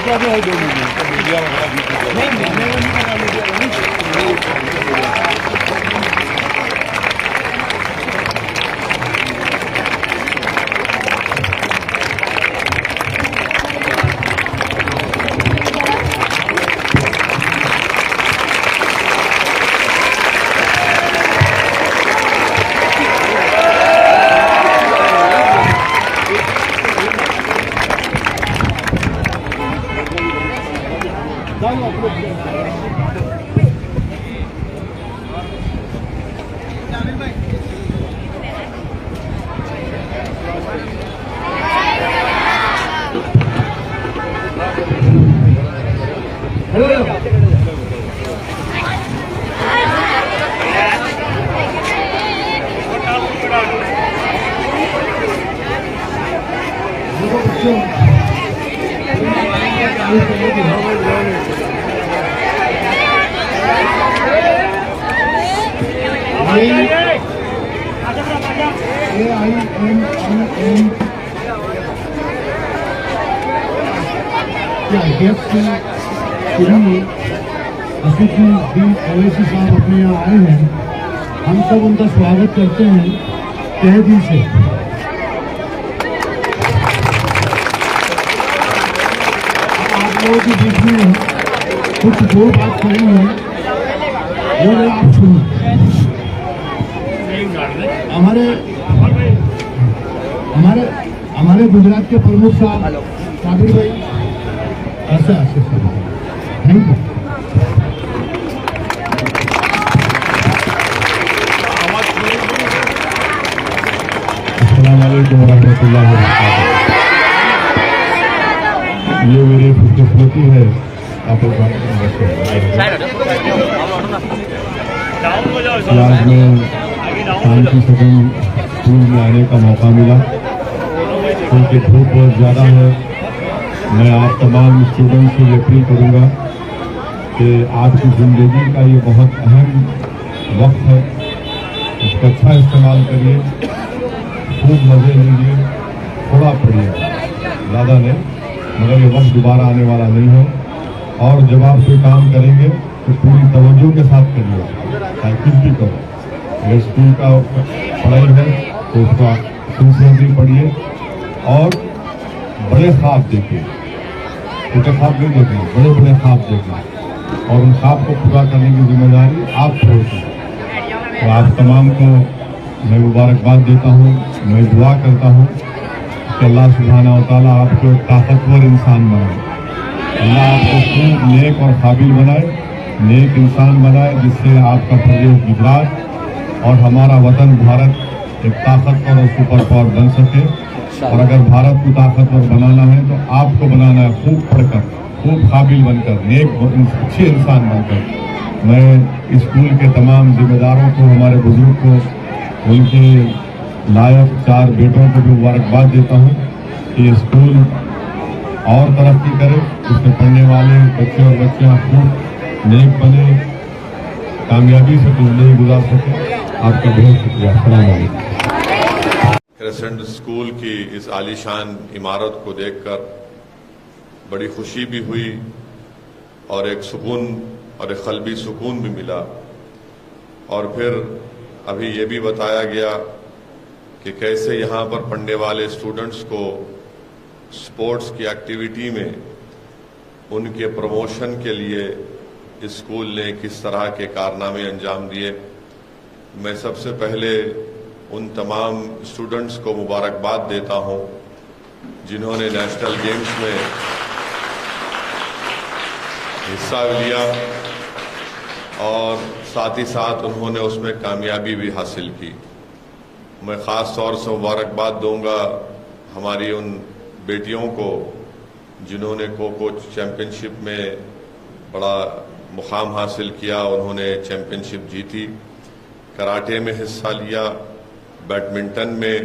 दूसरा भी है 2 महीने तो मीडिया वगैरह भी अवैसी साहब अपने यहाँ आए हैं, हम सब उनका स्वागत करते हैं तहे दिल से। आप लोगों के बीच में कुछ दो बात कही है वो आप सुनो। हमारे गुजरात के प्रमुख साहब साबिर भाई ऐसा थैंक यू। ये मेरी खुशकिस्मती है आप लोग आज में शांति सदन स्कूल में आने का मौका मिला क्योंकि धूप बहुत ज़्यादा है। मैं आप तमाम स्टूडेंट्स से अपील करूँगा कि आपकी ज़िंदगी का ये बहुत अहम वक्त है, इसका अच्छा इस्तेमाल करिए, खूब मज़े लीजिए, थोड़ा पढ़िए, ज़्यादा नहीं, मगर ये वक्त दोबारा आने वाला नहीं है। और जब आप कोई काम करेंगे तो पूरी तवज्जो के साथ करिए, चाहे कुछ भी करो। अगर स्कूल का पढ़ाई है तो उसका सिंसियरली पढ़िए और बड़े ख्वाब देखिए, छोटे ख्वाब नहीं देखिए, बड़े बड़े ख्वाब देखिए और उन ख्वाब को पूरा करने की जिम्मेदारी आप छोड़ते हैं। तो आप तमाम को मैं मुबारकबाद देता हूँ, मैं दुआ करता हूँ कि अल्लाह सुब्हानहू व तआला आपको एक ताकतवर इंसान बनाए, अल्लाह आपको खूब नेक और काबिल बनाए, नेक इंसान बनाए जिससे आपका प्रदेश गुजरात और हमारा वतन भारत एक ताकतवर और सुपर पावर बन सके। और अगर भारत को ताकतवर बनाना है तो आपको बनाना है खूब पढ़कर, खूब काबिल बनकर, नेक अच्छे इंसान बनकर। मैं स्कूल के तमाम जिम्मेदारों को, हमारे बुजुर्ग को, उनके लायक 4 बेटों को भी मुबारकबाद देता हूँ कि स्कूल और तरक्की करे, उसमें पढ़ने वाले बच्चे और बच्चियाँ खूब नेक बने, कामयाबी से ज़िंदगी गुजार सके। आपका बहुत शुक्रिया। अस्सलाम वालेकुम। क्रेसेंट स्कूल की इस आलीशान इमारत को देखकर बड़ी खुशी भी हुई और एक सुकून और एक क़ल्बी सुकून भी मिला। और फिर अभी ये भी बताया गया कि कैसे यहाँ पर पढ़ने वाले स्टूडेंट्स को स्पोर्ट्स की एक्टिविटी में उनके प्रमोशन के लिए स्कूल ने किस तरह के कारनामे अंजाम दिए। मैं सबसे पहले उन तमाम स्टूडेंट्स को मुबारकबाद देता हूँ जिन्होंने नेशनल गेम्स में हिस्सा लिया और साथ ही साथ उन्होंने उसमें कामयाबी भी हासिल की। मैं ख़ास तौर से मुबारकबाद दूंगा हमारी उन बेटियों को जिन्होंने खो चैम्पियनशिप में बड़ा मुकाम हासिल किया, उन्होंने चैम्पियनशिप जीती, कराटे में हिस्सा लिया, बैडमिंटन में,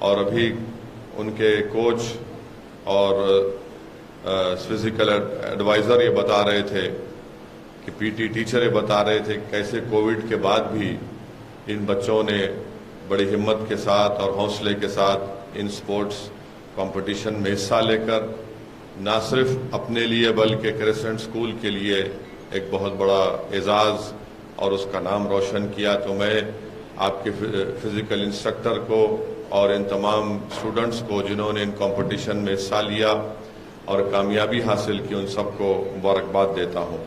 और अभी उनके कोच और फिजिकल एडवाइज़र ये बता रहे थे कि पीटी टीचर ये बता रहे थे कैसे कोविड के बाद भी इन बच्चों ने बड़ी हिम्मत के साथ और हौसले के साथ इन स्पोर्ट्स कंपटीशन में हिस्सा लेकर نہ صرف اپنے لیے بلکہ کریسنٹ اسکول کے لیے ایک بہت بڑا اعزاز اور اس کا نام روشن کیا، تو میں آپ کے فزیکل انسٹرکٹر کو اور ان تمام اسٹوڈنٹس کو جنہوں نے ان کمپٹیشن میں حصہ لیا اور کامیابی حاصل کی، ان سب کو مبارکباد دیتا ہوں۔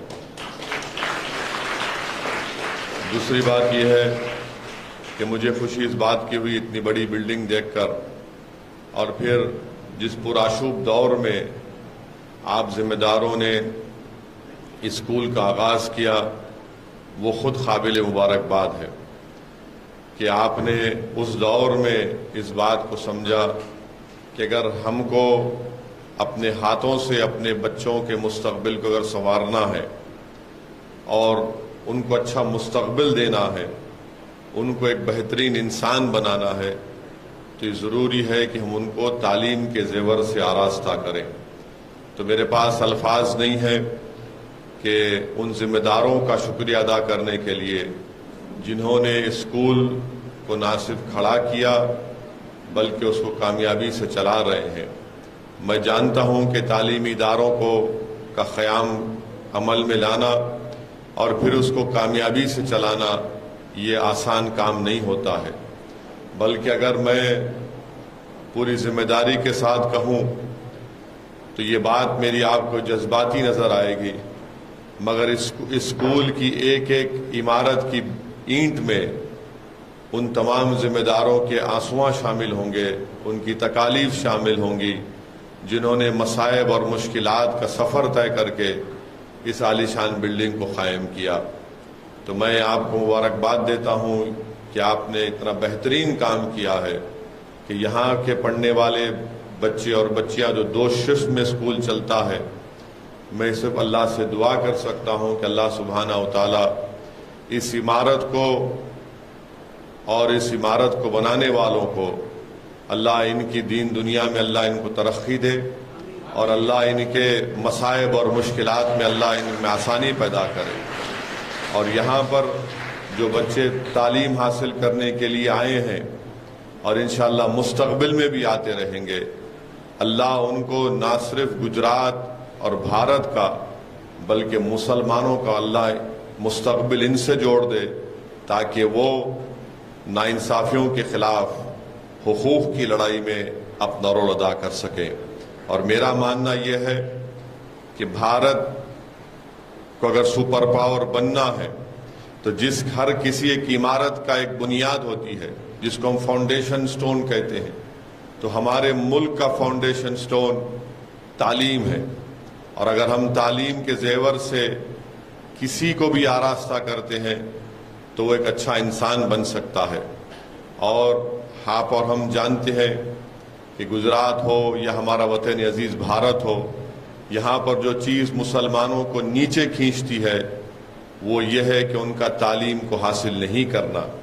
دوسری بات یہ ہے کہ مجھے خوشی اس بات کی ہوئی اتنی بڑی بلڈنگ دیکھ کر، اور پھر جس پرآشوب دور میں آپ ذمہ داروں نے اسکول کا آغاز کیا، وہ خود قابل مبارکباد ہے کہ آپ نے اس دور میں اس بات کو سمجھا کہ اگر ہم کو اپنے ہاتھوں سے اپنے بچوں کے مستقبل کو اگر سنوارنا ہے اور ان کو اچھا مستقبل دینا ہے، ان کو ایک بہترین انسان بنانا ہے، تو یہ ضروری ہے کہ ہم ان کو تعلیم کے زیور سے آراستہ کریں۔ تو میرے پاس الفاظ نہیں ہیں کہ ان ذمہ داروں کا شکریہ ادا کرنے کے لیے جنہوں نے اسکول کو نہ صرف کھڑا کیا بلکہ اس کو کامیابی سے چلا رہے ہیں۔ میں جانتا ہوں کہ تعلیمی اداروں کا قیام عمل میں لانا اور پھر اس کو کامیابی سے چلانا یہ آسان کام نہیں ہوتا ہے، بلکہ اگر میں پوری ذمہ داری کے ساتھ کہوں تو یہ بات میری آپ کو جذباتی نظر آئے گی، مگر اسکول کی ایک ایک عمارت کی اینٹ میں ان تمام ذمہ داروں کے آنسواں شامل ہوں گے، ان کی تکالیف شامل ہوں گی، جنہوں نے مصائب اور مشکلات کا سفر طے کر کے اس عالیشان بلڈنگ کو قائم کیا۔ تو میں آپ کو مبارکباد دیتا ہوں کہ آپ نے اتنا بہترین کام کیا ہے کہ یہاں کے پڑھنے والے بچے اور بچیاں جو 2 شفٹ میں اسکول چلتا ہے، میں صرف اللہ سے دعا کر سکتا ہوں کہ اللہ سبحانہ و تعالی اس عمارت کو اور اس عمارت کو بنانے والوں کو اللہ ان کی دین دنیا میں اللہ ان کو ترقی دے، اور اللہ ان کے مصائب اور مشکلات میں اللہ ان میں آسانی پیدا کرے، اور یہاں پر جو بچے تعلیم حاصل کرنے کے لیے آئے ہیں اور انشاءاللہ مستقبل میں بھی آتے رہیں گے، اللہ ان کو نہ صرف گجرات اور بھارت کا بلکہ مسلمانوں کا اللہ مستقبل ان سے جوڑ دے تاکہ وہ ناانصافیوں کے خلاف حقوق کی لڑائی میں اپنا رول ادا کر سکیں۔ اور میرا ماننا یہ ہے کہ بھارت کو اگر سپر پاور بننا ہے تو ہر کسی ایک عمارت کا ایک بنیاد ہوتی ہے جس کو ہم فاؤنڈیشن سٹون کہتے ہیں، تو ہمارے ملک کا فاؤنڈیشن سٹون تعلیم ہے، اور اگر ہم تعلیم کے زیور سے کسی کو بھی آراستہ کرتے ہیں تو وہ ایک اچھا انسان بن سکتا ہے۔ اور آپ اور ہم جانتے ہیں کہ گجرات ہو یا ہمارا وطن عزیز بھارت ہو، یہاں پر جو چیز مسلمانوں کو نیچے کھینچتی ہے وہ یہ ہے کہ ان کا تعلیم کو حاصل نہیں کرنا،